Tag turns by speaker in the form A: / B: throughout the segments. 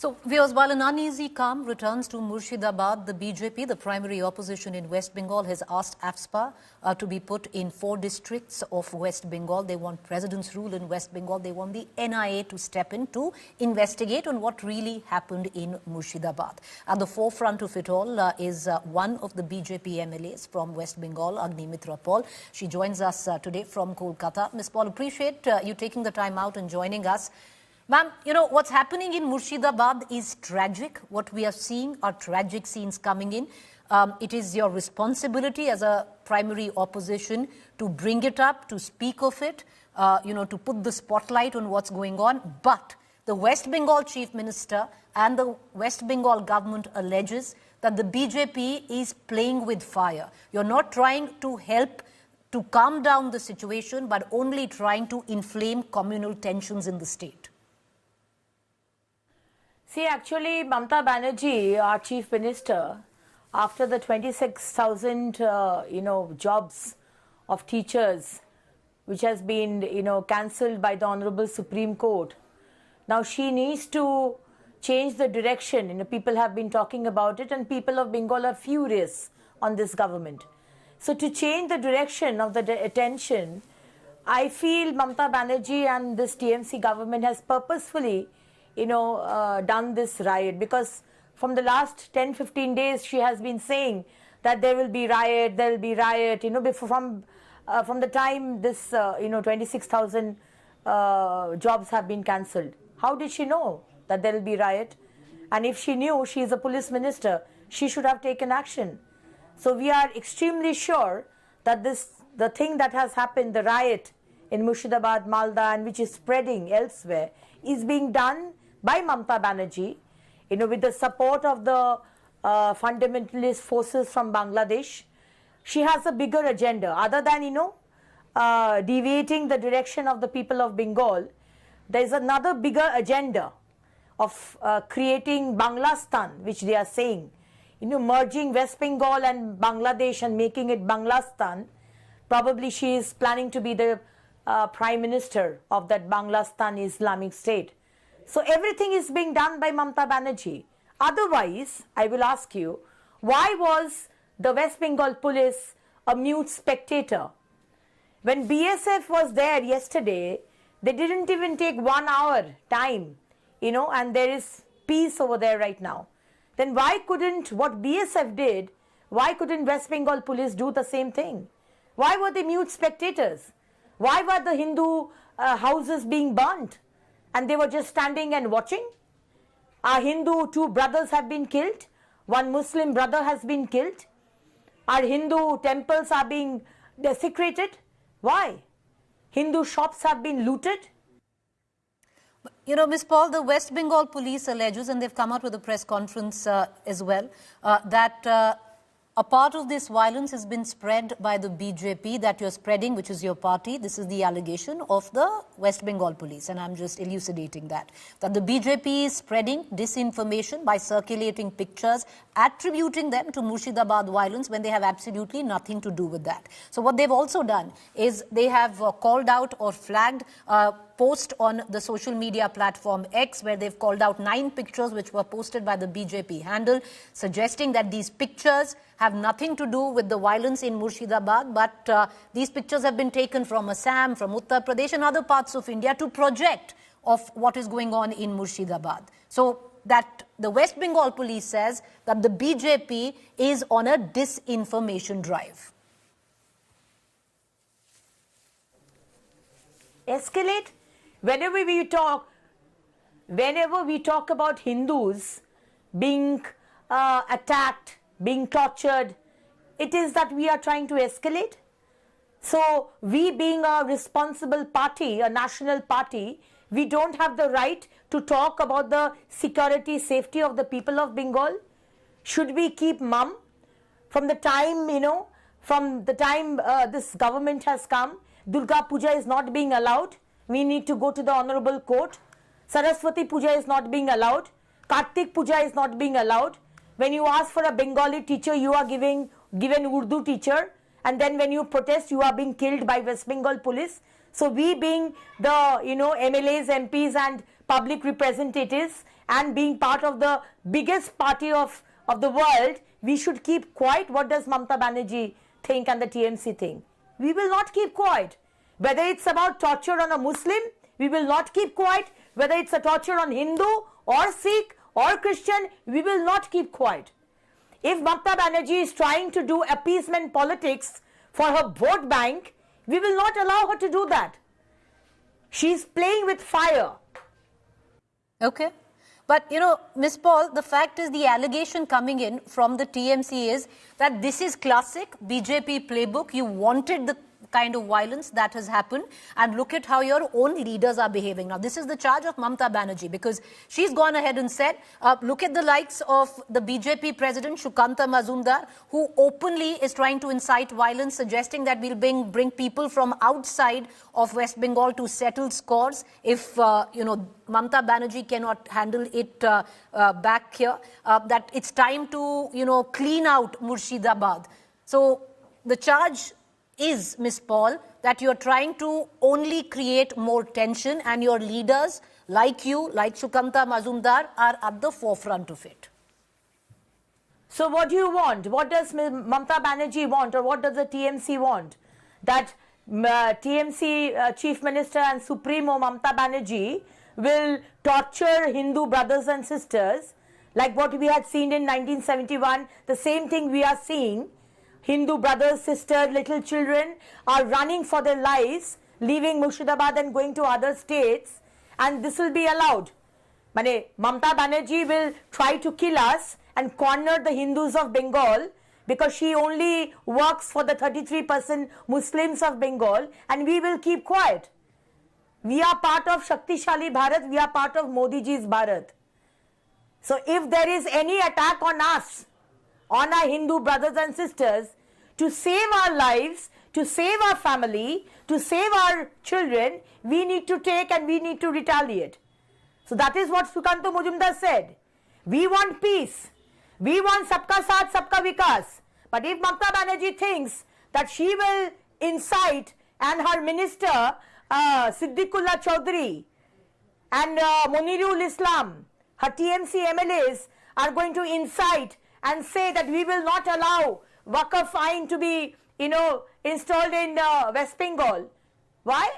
A: So, viewers, while an uneasy calm returns to Murshidabad, the BJP, the primary opposition in West Bengal, has asked AFSPA to be put in 4 districts of West Bengal. They want president's rule in West Bengal. They want the NIA to step in to investigate on what really happened in Murshidabad. At the forefront of it all is one of the BJP MLAs from West Bengal, Agnimitra Paul. She joins us today from Kolkata. Ms. Paul, appreciate you taking the time out and joining us. Ma'am, you know, what's happening in Murshidabad is tragic. What we are seeing are tragic scenes coming in. It is your responsibility as a primary opposition to bring it up, to speak of it, to put the spotlight on what's going on. But the West Bengal Chief Minister and the West Bengal government alleges that the BJP is playing with fire. You're not trying to help to calm down the situation, but only trying to inflame communal tensions in the state.
B: See, actually, Mamata Banerjee, our Chief Minister, after the 26,000, jobs of teachers, which has been, cancelled by the Honorable Supreme Court, now she needs to change the direction. People have been talking about it, and people of Bengal are furious on this government. So, to change the direction of the attention, I feel Mamata Banerjee and this TMC government has purposefully done this riot, because from the last 10-15 days she has been saying that there will be riot, from the time this 26,000 jobs have been cancelled. How did she know that there will be riot? And if she knew, she is a police minister, she should have taken action. So we are extremely sure that the thing that has happened, the riot in Murshidabad, Malda, and which is spreading elsewhere, is being done by Mamata Banerjee, with the support of the fundamentalist forces from Bangladesh. She has a bigger agenda. Other than, deviating the direction of the people of Bengal, there is another bigger agenda of creating Banglastan, which they are saying. Merging West Bengal and Bangladesh and making it Banglastan. Probably she is planning to be the Prime Minister of that Banglastan Islamic State. So everything is being done by Mamata Banerjee. Otherwise, I will ask you, why was the West Bengal police a mute spectator? When BSF was there yesterday, they didn't even take 1 hour time, and there is peace over there right now. Then why couldn't what BSF did, why couldn't West Bengal police do the same thing? Why were they mute spectators? Why were the Hindu houses being burnt? And they were just standing and watching? Our Hindu 2 brothers have been killed. 1 Muslim brother has been killed. Our Hindu temples are being desecrated. Why? Hindu shops have been looted.
A: Ms. Paul, the West Bengal police alleges, and they've come out with a press conference as well, that a part of this violence has been spread by the BJP that you're spreading, which is your party. This is the allegation of the West Bengal police, and I'm just elucidating that the BJP is spreading disinformation by circulating pictures, attributing them to Murshidabad violence when they have absolutely nothing to do with that. So what they've also done is they have called out or flagged post on the social media platform X, where they've called out 9 pictures which were posted by the BJP handle, suggesting that these pictures have nothing to do with the violence in Murshidabad, but these pictures have been taken from Assam, from Uttar Pradesh and other parts of India to project of what is going on in Murshidabad. So that the West Bengal police says that the BJP is on a disinformation drive.
B: Escalate? Whenever we talk about Hindus being attacked, being tortured, it is that we are trying to escalate. So we, being a responsible party, a national party, we don't have the right to talk about the security, safety of the people of Bengal. Should we keep mum? From the time, this government has come, Durga Puja is not being allowed. We need to go to the honorable court. Saraswati Puja is not being allowed. Kartik Puja is not being allowed. When you ask for a Bengali teacher, you are given Urdu teacher. And then when you protest, you are being killed by West Bengal police. So we, being the, MLAs, MPs and public representatives and being part of the biggest party of the world, we should keep quiet. What does Mamata Banerjee think and the TMC think? We will not keep quiet. Whether it's about torture on a Muslim, we will not keep quiet. Whether it's a torture on Hindu or Sikh or Christian, we will not keep quiet. If Mamata Banerjee is trying to do appeasement politics for her vote bank, we will not allow her to do that. She's playing with fire.
A: Okay. But, you know, Ms. Paul, the fact is the allegation coming in from the TMC is that this is classic BJP playbook. You wanted the kind of violence that has happened, and look at how your own leaders are behaving. Now, this is the charge of Mamata Banerjee, because she's gone ahead and said, look at the likes of the BJP president, Sukanta Majumdar, who openly is trying to incite violence, suggesting that we'll bring people from outside of West Bengal to settle scores if, you know, Mamata Banerjee cannot handle it back here, that it's time to, you know, clean out Murshidabad. So the charge is, Ms. Paul, that you're trying to only create more tension, and your leaders, like you, like Sukanta Majumdar, are at the forefront of it.
B: So what do you want? What does Mamata Banerjee want, or what does the TMC want? That TMC Chief Minister and Supremo Mamata Banerjee will torture Hindu brothers and sisters, like what we had seen in 1971, the same thing we are seeing. Hindu brothers, sisters, little children are running for their lives, leaving Murshidabad and going to other states, and this will be allowed. Mamata Banerjee will try to kill us and corner the Hindus of Bengal, because she only works for the 33% Muslims of Bengal, and we will keep quiet. We are part of Shaktishali Bharat, we are part of Modi ji's Bharat. So if there is any attack on us, on our Hindu brothers and sisters, to save our lives, to save our family, to save our children, we need to take and we need to retaliate. So that is what Sukanta Majumdar said. We want peace. We want Sabka Saath, Sabka Vikas. But if Mamata Banerjee thinks that she will incite, and her minister, Siddiqullah Chaudhary and Monirul Islam, her TMC MLAs, are going to incite and say that we will not allow Waqf Ain to be, you know, installed in West Bengal. Why?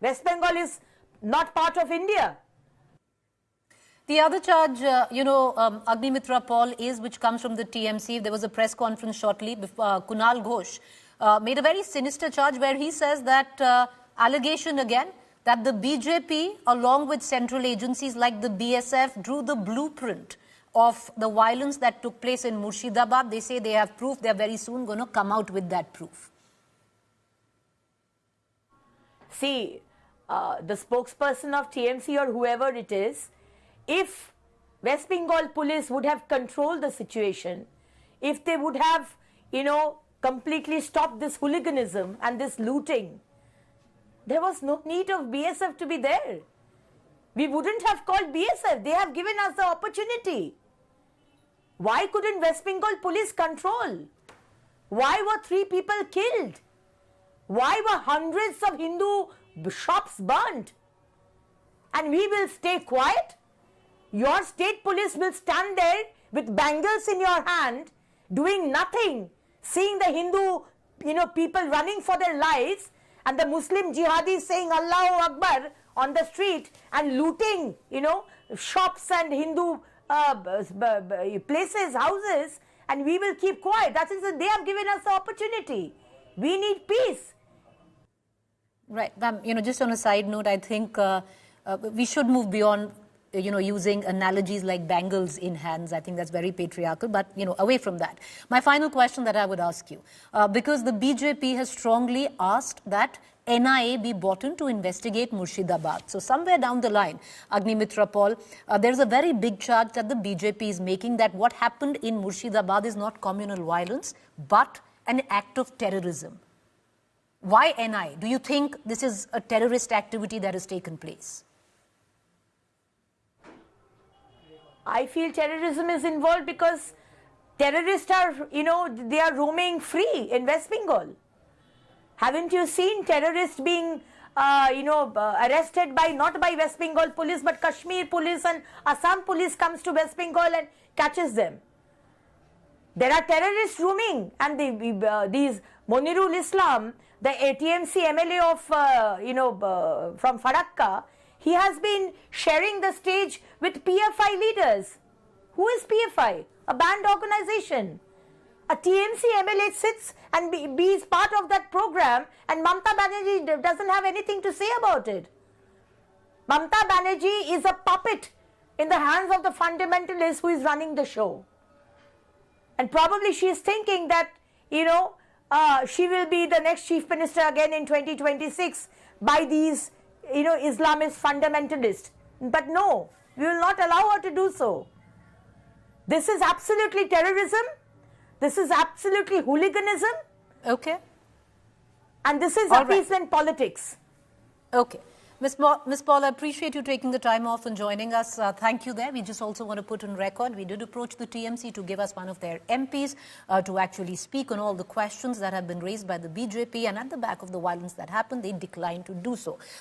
B: West Bengal is not part of India.
A: The other charge, Agnimitra Paul, which comes from the TMC. There was a press conference shortly before Kunal Ghosh made a very sinister charge where he says that allegation again that the BJP, along with central agencies like the BSF, drew the blueprint of the violence that took place in Murshidabad. They say they have proof. They're very soon going to come out with that proof.
B: See, the spokesperson of TMC or whoever it is, if West Bengal police would have controlled the situation, if they would have, you know, completely stopped this hooliganism and this looting, there was no need of BSF to be there. We wouldn't have called BSF. They have given us the opportunity. Why couldn't West Bengal police control? Why were 3 people killed? Why were hundreds of Hindu shops burnt? And we will stay quiet? Your state police will stand there with bangles in your hand, doing nothing, seeing the Hindu, people running for their lives, and the Muslim jihadis saying Allahu Akbar on the street and looting, shops and Hindu places, houses, and we will keep quiet. That is, they have given us the opportunity. We need peace.
A: Right. Just on a side note, I think we should move beyond, using analogies like bangles in hands. I think that's very patriarchal, but, away from that. My final question that I would ask you, because the BJP has strongly asked that NIA be brought in to investigate Murshidabad. So somewhere down the line, Agnimitra Paul, there's a very big charge that the BJP is making that what happened in Murshidabad is not communal violence, but an act of terrorism. Why NIA? Do you think this is a terrorist activity that has taken place?
B: I feel terrorism is involved because terrorists are, they are roaming free in West Bengal. Haven't you seen terrorists being arrested by, not by West Bengal police, but Kashmir police and Assam police comes to West Bengal and catches them. There are terrorists roaming, and these Monirul Islam, the TMC MLA of, from Farakka, he has been sharing the stage with PFI leaders. Who is PFI? A banned organization. A TMC MLA sits and is part of that program, and Mamta Banerjee doesn't have anything to say about it. Mamta Banerjee is a puppet in the hands of the fundamentalist who is running the show. And probably she is thinking that, she will be the next chief minister again in 2026 by these, Islamist fundamentalists. But no, we will not allow her to do so. This is absolutely terrorism. This is absolutely hooliganism.
A: Okay.
B: And this is appeasement politics.
A: Okay. Ms. Paul, I appreciate you taking the time off and joining us. Thank you there. We just also want to put on record, we did approach the TMC to give us one of their MPs to actually speak on all the questions that have been raised by the BJP, and at the back of the violence that happened, they declined to do so.